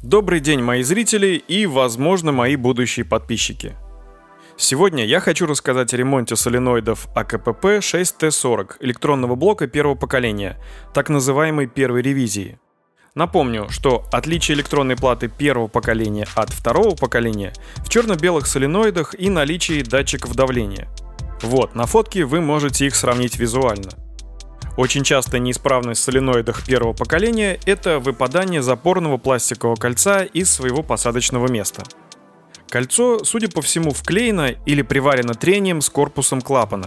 Добрый день, мои зрители и, возможно, мои будущие подписчики. Сегодня я хочу рассказать о ремонте соленоидов АКПП 6T40 электронного блока первого поколения, так называемой первой ревизии. Напомню, что отличие электронной платы первого поколения от второго поколения в черно-белых соленоидах и наличии датчиков давления. Вот, на фотке вы можете их сравнить визуально. Очень частая неисправность в соленоидах первого поколения – это выпадание запорного пластикового кольца из своего посадочного места. Кольцо, судя по всему, вклеено или приварено трением с корпусом клапана.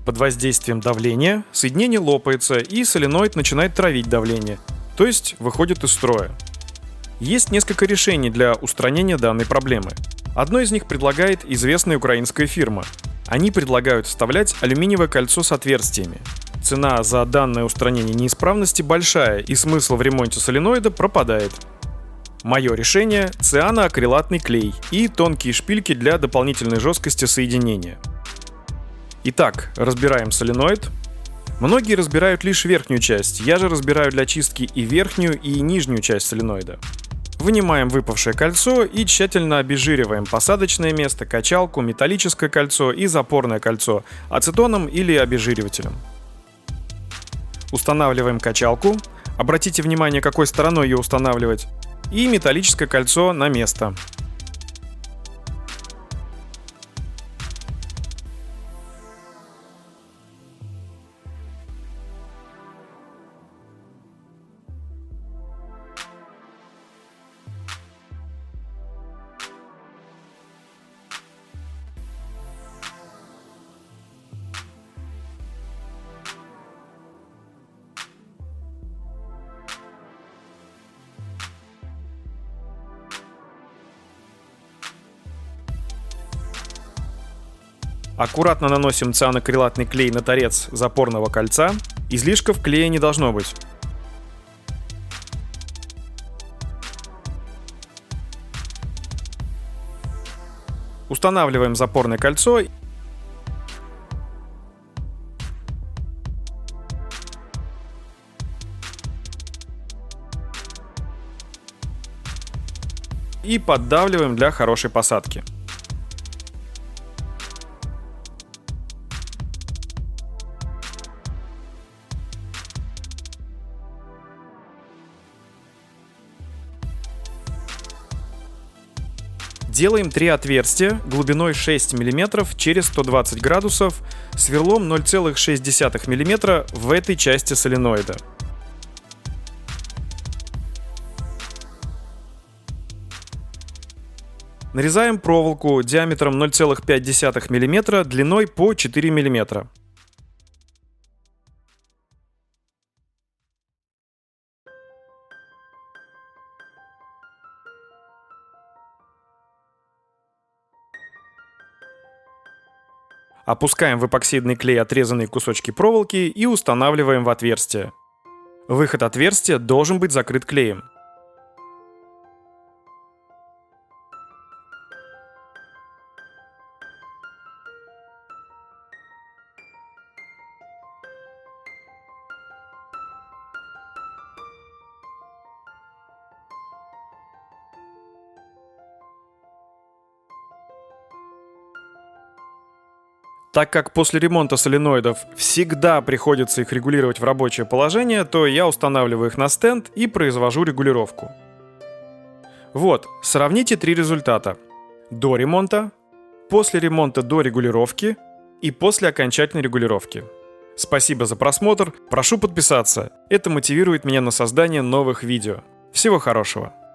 Под воздействием давления соединение лопается, и соленоид начинает травить давление, то есть выходит из строя. Есть несколько решений для устранения данной проблемы. Одно из них предлагает известная украинская фирма. Они предлагают вставлять алюминиевое кольцо с отверстиями. Цена за данное устранение неисправности большая, и смысл в ремонте соленоида пропадает. Мое решение – цианоакрилатный клей и тонкие шпильки для дополнительной жесткости соединения. Итак, разбираем соленоид. Многие разбирают лишь верхнюю часть, я же разбираю для чистки и верхнюю, и нижнюю часть соленоида. Вынимаем выпавшее кольцо и тщательно обезжириваем посадочное место, качалку, металлическое кольцо и запорное кольцо ацетоном или обезжиривателем. Устанавливаем качалку, обратите внимание, какой стороной ее устанавливать, и металлическое кольцо на место. Аккуратно наносим цианокрилатный клей на торец запорного кольца. Излишков клея не должно быть. Устанавливаем запорное кольцо. И поддавливаем для хорошей посадки. Делаем 3 отверстия глубиной 6 мм через 120 градусов сверлом 0,6 мм в этой части соленоида. Нарезаем проволоку диаметром 0,5 мм длиной по 4 мм. Опускаем в эпоксидный клей отрезанные кусочки проволоки и устанавливаем в отверстие. Выход отверстия должен быть закрыт клеем. Так как после ремонта соленоидов всегда приходится их регулировать в рабочее положение, то я устанавливаю их на стенд и произвожу регулировку. Вот, сравните 3 результата. До ремонта, после ремонта до регулировки и после окончательной регулировки. Спасибо за просмотр, прошу подписаться. Это мотивирует меня на создание новых видео. Всего хорошего!